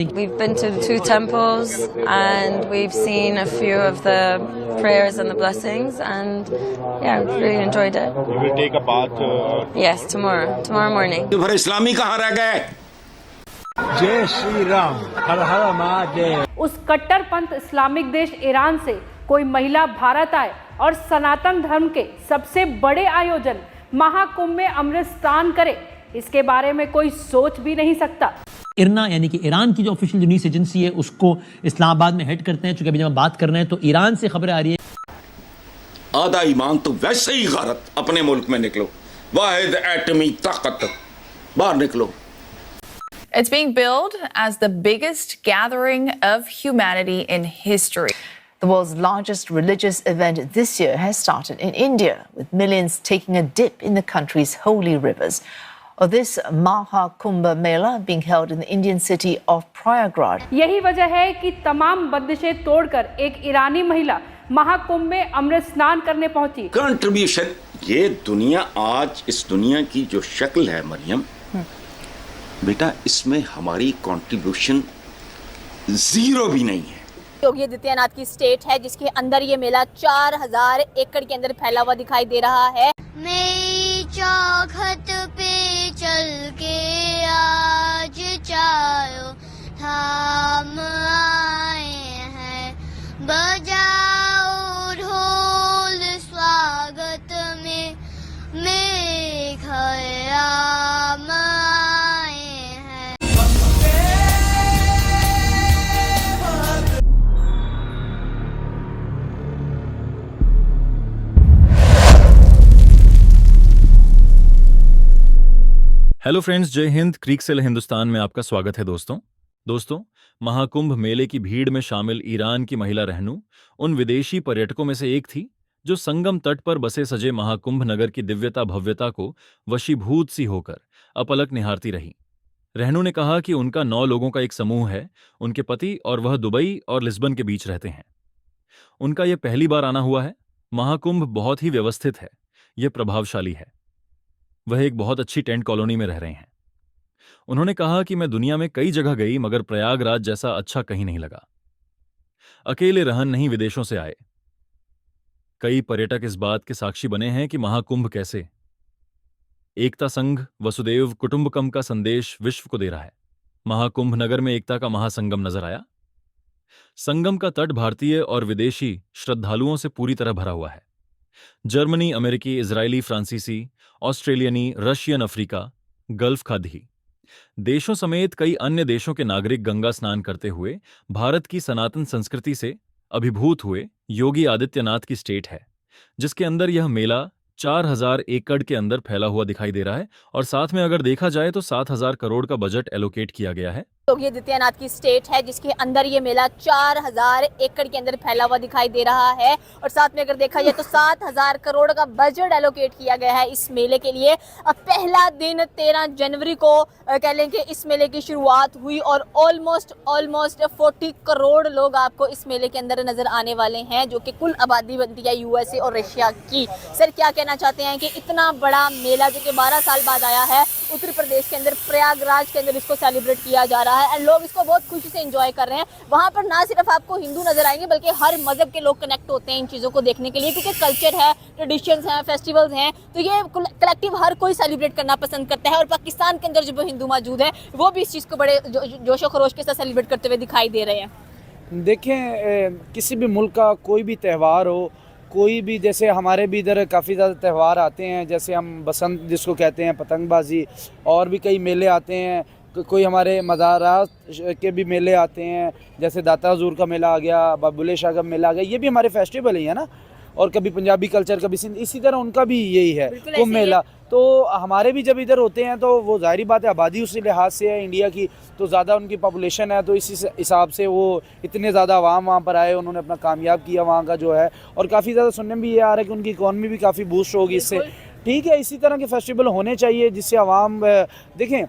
We've been to the 2 temples and we've seen a few of the prayers and the blessings, and yeah, we really enjoyed it. You will take a bath? Yes, tomorrow morning. फिर इस्लामी कहाँ रह गए? जय श्री राम, हर हर महादेव। उस कट्टरपंथ Islamic देश Iran से कोई महिला भारत आए और सनातन धर्म के सबसे बड़े आयोजन महाकुंभ में अमृत स्नान करे, इसके बारे में कोई सोच भी नहीं सकता। इरना यानी कि ईरान की जो ऑफिशियल न्यूज़ एजेंसी है उसको इस्लामाबाद में हेड करते हैं। चूंकि अभी जब हम बात कर रहे हैं तो ईरान से खबरें आ रही है। आधा ईमान तो वैसे ही गारत, अपने मुल्क में निकलो, वाहिद एटमी ताकत, बाहर निकलो। It's being billed as the biggest gathering of humanity in history. The world's largest religious event this year has started in India, with millions taking a dip in the country's holy rivers. This Mahakumbh Mela being held in the Indian city of Prayagraj. यही वजह है कि तमाम बंदिशें तोड़कर एक ईरानी महिला महाकुंभ में अमृत स्नान करने पहुंची। कंट्रीब्यूशन, ये दुनिया आज, इस दुनिया की जो शक्ल है मरियम, बेटा इसमें हमारी कंट्रीब्यूशन जीरो भी नहीं है। योगी आदित्यनाथ की स्टेट है जिसके अंदर ये मेला 4000 एकड़ के अंदर फैला हुआ दिखाई दे रहा है। मेरी चौखट पे चल के आज चारों धाम आए हैं, बजाओ ढोल स्वागत में मेरे खयाम आए हैं। हेलो फ्रेंड्स, जय हिंद। क्रीकसेल हिंदुस्तान में आपका स्वागत है दोस्तों महाकुंभ मेले की भीड़ में शामिल ईरान की महिला रहनू उन विदेशी पर्यटकों में से एक थी जो संगम तट पर बसे सजे महाकुंभ नगर की दिव्यता भव्यता को वशीभूत सी होकर अपलक निहारती रही। रहनू ने कहा कि उनका 9 लोगों का एक समूह है, उनके पति और वह दुबई और लिस्बन के बीच रहते हैं। उनका यह पहली बार आना हुआ है। महाकुंभ बहुत ही व्यवस्थित है, यह प्रभावशाली है। वह एक बहुत अच्छी टेंट कॉलोनी में रह रहे हैं। उन्होंने कहा कि मैं दुनिया में कई जगह गई मगर प्रयागराज जैसा अच्छा कहीं नहीं लगा। अकेले रहन नहीं, विदेशों से आए कई पर्यटक इस बात के साक्षी बने हैं कि महाकुंभ कैसे एकता संघ वसुदेव कुटुंबकम का संदेश विश्व को दे रहा है। महाकुंभ नगर में एकता का महासंगम नजर आया। संगम का तट भारतीय और विदेशी श्रद्धालुओं से पूरी तरह भरा हुआ है। जर्मनी, अमेरिकी, इजरायली, फ्रांसीसी, ऑस्ट्रेलियनी, रशियन, अफ्रीका, गल्फ खाधी देशों समेत कई अन्य देशों के नागरिक गंगा स्नान करते हुए भारत की सनातन संस्कृति से अभिभूत हुए। योगी आदित्यनाथ की स्टेट है जिसके अंदर यह मेला 4000 एकड़ के अंदर फैला हुआ दिखाई दे रहा है और साथ में अगर देखा जाए तो 7000 करोड़ का बजट एलोकेट किया गया है। योगी आदित्यनाथ की स्टेट है जिसके अंदर ये मेला 4000 एकड़ के अंदर फैला हुआ दिखाई दे रहा है और साथ में अगर देखा जाए तो 7000 करोड़ का बजट एलोकेट किया गया है इस मेले के लिए। अब पहला दिन 13 जनवरी को कह लें कि इस मेले की शुरुआत हुई और ऑलमोस्ट 40 करोड़ लोग आपको इस मेले के अंदर नजर आने वाले हैं, जो कि कुल आबादी बनती है यूएसए और रशिया की। सर, क्या कहना चाहते हैं कि इतना बड़ा मेला जो कि 12 साल बाद आया है उत्तर प्रदेश के अंदर प्रयागराज के अंदर इसको सेलिब्रेट किया जा रहा है और लोग इसको बहुत खुशी से एंजॉय कर रहे हैं। वहाँ पर ना सिर्फ आपको हिंदू नजर आएंगे बल्कि हर मजहब के लोग कनेक्ट होते हैं इन चीज़ों को देखने के लिए, क्योंकि कल्चर है, ट्रेडिशंस हैं, फेस्टिवल्स हैं, तो ये कलेक्टिव हर कोई सेलिब्रेट करना पसंद करता है। और पाकिस्तान के अंदर जो हिंदू मौजूद हैं वो भी इस चीज़ को बड़े जोशो खरोश के साथ सेलिब्रेट करते हुए दिखाई दे रहे हैं। देखें, किसी भी मुल्क का कोई भी त्यौहार हो, कोई भी, जैसे हमारे भी इधर काफ़ी ज़्यादा त्यौहार आते हैं, जैसे हम बसंत जिसको कहते हैं, पतंगबाजी, और भी कई मेले आते हैं। कोई हमारे मज़ारात के भी मेले आते हैं, जैसे दाता हजूर का मेला आ गया, बाबुले शाह का मेला आ गया, ये भी हमारे फेस्टिवल ही है ना। और कभी पंजाबी कल्चर, कभी सिंध, इसी तरह उनका भी यही है कुंभ मेला। तो हमारे भी जब इधर होते हैं तो वो जाहिर बात है आबादी उसी लिहाज से है इंडिया की, तो ज़्यादा उनकी पॉपुलेशन है, तो इसी हिसाब से वो इतने ज़्यादा अवाम वहाँ पर आए, उन्होंने अपना कामयाब किया वहाँ का जो है। और काफ़ी ज़्यादा सुनने में भी ये आ रहा है कि उनकी इकॉनमी भी काफ़ी बूस्ट होगी इससे। ठीक है, इसी तरह के फेस्टिवल होने चाहिए जिससे अवाम, देखें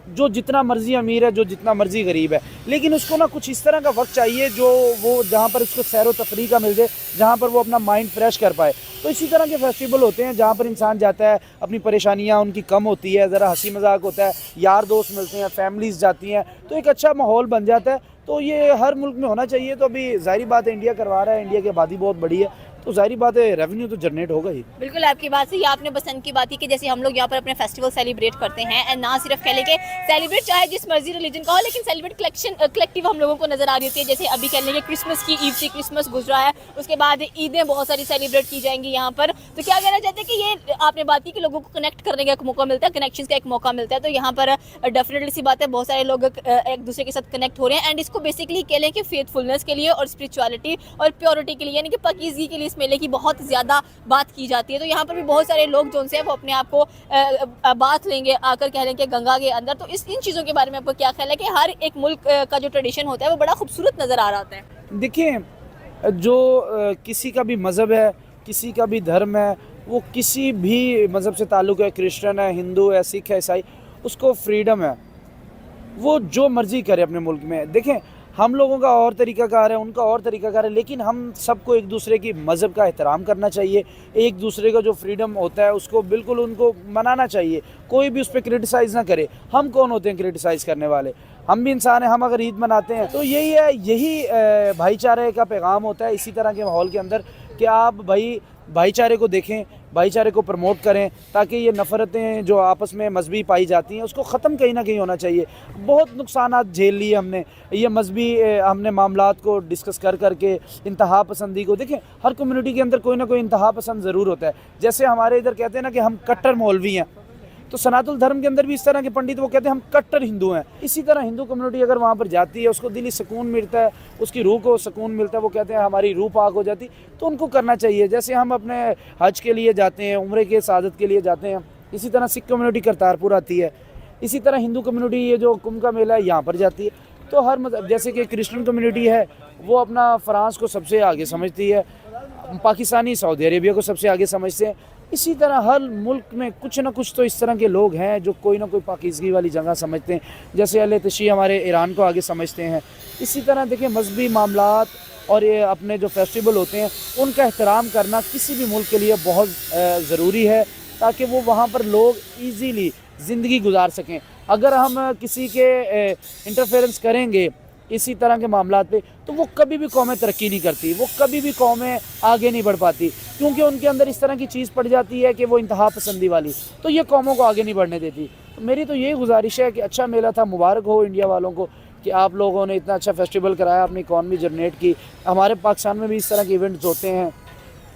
जो जितना मर्जी अमीर है, जो जितना मर्जी गरीब है, लेकिन उसको ना कुछ इस तरह का वक्त चाहिए जो वो जहाँ पर उसको सैर व तफरी का मिल जाए, जहाँ पर वो अपना माइंड फ्रेश कर पाए। तो इसी तरह के फेस्टिवल होते हैं जहाँ पर इंसान जाता है, अपनी परेशानियाँ उनकी कम होती है, ज़रा हंसी मजाक होता है, यार दोस्त मिलते हैं, फैमिलीज़ जाती हैं, तो एक अच्छा माहौल बन जाता है। तो ये हर मुल्क में होना चाहिए। तो अभी ज़ाहिर बात है इंडिया करवा रहा है, इंडिया की आबादी बहुत बड़ी है, तो ज़ाहिर बात है रेवेन्यू तो जनरेट होगा ही। बिल्कुल आपकी बात सही। आपने बसंत की बात की कि जैसे हम लोग यहाँ पर अपने फेस्टिवल सेलिब्रेट करते हैं, एंड ना सिर्फ कह लें कि सेलिब्रेट चाहे जिस मर्जी रिलीजन का हो, लेकिन सेलिब्रेट कलेक्टिव हम लोगों को नजर आ रही होती है। जैसे अभी कह लेंगे क्रिसमस की ईद से क्रिसमस गुजरा है, उसके बाद ईदें बहुत सारी सेलिब्रेट की जाएंगी यहाँ पर। तो क्या कहना चाहते हैं कि ये आपने बात की कि लोगों को कनेक्ट करने का एक मौका मिलता है, कनेक्शन का एक मौका मिलता है, तो यहाँ पर डेफिनेटली सी बात है बहुत सारे लोग एक दूसरे के साथ कनेक्ट हो रहे हैं। एंड इसको बेसिकली कह लें कि फेथफुलनेस के लिए और स्पिरिचुअलिटी और प्योरिटी के लिए, यानी कि पाकीज़गी के लिए इस मेले की बहुत ज़्यादा बात की जाती है। तो यहाँ पर भी बहुत सारे लोग जो उनसे वो अपने आप को बात लेंगे, आकर कह लेंगे गंगा के अंदर। तो इन चीज़ों के बारे में आपको क्या ख्याल है कि हर एक मुल्क का जो ट्रेडिशन होता है वो बड़ा खूबसूरत नज़र आ रहा होता है? देखिए, जो किसी का भी मज़हब है, किसी का भी धर्म है, वो किसी भी मज़हब से ताल्लुक़ है, क्रिश्चियन है, हिंदू है, सिख है, ईसाई, उसको फ्रीडम है, वो जो मर्ज़ी करे अपने मुल्क में। देखें, हम लोगों का और तरीक़ाकार है, उनका और तरीक़ाकार है, लेकिन हम सबको एक दूसरे की मज़हब का एहतराम करना चाहिए। एक दूसरे का जो फ्रीडम होता है उसको बिल्कुल उनको मनाना चाहिए। कोई भी उस पर क्रिटिसाइज़ ना करे। हम कौन होते हैं क्रिटिसाइज़ करने वाले? हम भी इंसान हैं। हम अगर ईद मनाते हैं तो यही है, यही भाईचारे का पैगाम होता है इसी तरह के माहौल के अंदर कि आप भाईचारे को देखें, भाईचारे को प्रमोट करें, ताकि ये नफ़रतें जो आपस में मजहबी पाई जाती हैं उसको ख़त्म कहीं ना कहीं होना चाहिए। बहुत नुकसानात झेल लिए हमने, ये मजहबी हमने मामलात को डिस्कस करके इंतहा पसंदी को। देखें, हर कम्युनिटी के अंदर कोई ना कोई इंतहा पसंद ज़रूर होता है। जैसे हमारे इधर कहते हैं ना कि हम कट्टर मौलवी हैं, तो सनातन धर्म के अंदर भी इस तरह के पंडित वो कहते हैं हम कट्टर हिंदू हैं। इसी तरह हिंदू कम्युनिटी अगर वहाँ पर जाती है, उसको दिली सुकून मिलता है, उसकी रूह को सुकून मिलता है, वो कहते हैं हमारी रूह पाक हो जाती, तो उनको करना चाहिए। जैसे हम अपने हज के लिए जाते हैं, उम्रे के सादत के लिए जाते हैं, इसी तरह सिख कम्युनिटी करतारपुर आती है, इसी तरह हिंदू कम्युनिटी ये जो कुंभ का मेला है यहाँ पर जाती है। तो हर मतलब जैसे कि क्रिश्चियन कम्युनिटी है वो अपना फ्रांस को सबसे आगे समझती है, पाकिस्तानी सऊदी अरेबिया को सबसे आगे समझते हैं। इसी तरह हर मुल्क में कुछ ना कुछ तो इस तरह के लोग हैं जो कोई ना कोई पाकीज़गी वाली जगह समझते हैं। जैसे अहले तशी हमारे ईरान को आगे समझते हैं। इसी तरह देखिए, मजहबी मामलात और ये अपने जो फेस्टिवल होते हैं उनका एहतराम करना किसी भी मुल्क के लिए बहुत ज़रूरी है, ताकि वो वहाँ पर लोग ईज़ीली ज़िंदगी गुजार सकें। अगर हम किसी के इंटरफेरेंस करेंगे इसी तरह के मामलात पे, तो वो कभी भी कौमें तरक्की नहीं करती, वो कभी भी कौमें आगे नहीं बढ़ पाती, क्योंकि उनके अंदर इस तरह की चीज़ पड़ जाती है कि वो इंतहा पसंदी वाली, तो ये कौमों को आगे नहीं बढ़ने देती। तो मेरी तो यही गुजारिश है कि अच्छा मेला था, मुबारक हो इंडिया वालों को कि आप लोगों ने इतना अच्छा फेस्टिवल कराया, अपनी इकॉनमी जनरेट की। हमारे पाकिस्तान में भी इस तरह के इवेंट्स होते हैं,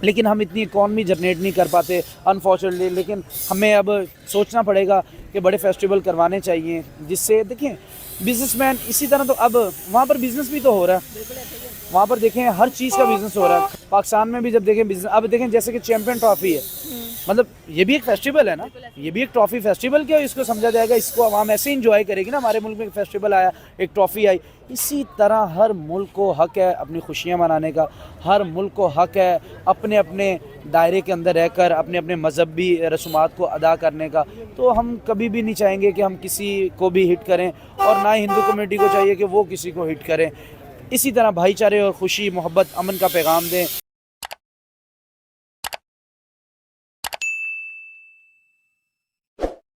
लेकिन हम इतनी इकॉनमी जनरेट नहीं कर पाते अनफॉर्चुनेटली। लेकिन हमें अब सोचना पड़ेगा कि बड़े फेस्टिवल करवाने चाहिए, जिससे देखिए बिजनेसमैन इसी तरह, तो अब वहाँ पर बिज़नेस भी तो हो रहा है, वहाँ पर देखें हर चीज़ का बिज़नेस हो रहा है। पाकिस्तान में भी जब देखें बिज़नेस, अब देखें जैसे कि चैम्पियन ट्रॉफी है, मतलब ये भी एक फेस्टिवल है ना, ये भी एक ट्रॉफी फेस्टिवल क्या इसको समझा जाएगा, इसको आवाम ऐसे इंजॉय करेगी ना। हमारे मुल्क में एक फेस्टिवल आया, एक ट्रॉफी आई, इसी तरह हर मुल्क को हक है अपनी खुशियाँ मनाने का, हर मुल्क को हक है अपने अपने दायरे के अंदर रहकर अपने अपने मजहबी रसूमात को अदा करने का। तो हम कभी भी नहीं चाहेंगे कि हम किसी को भी हिट करें, और ना हिंदू कम्युनिटी को चाहिए कि वो किसी को हिट करें। इसी तरह भाईचारे और खुशी, मोहब्बत, अमन का पैगाम दें।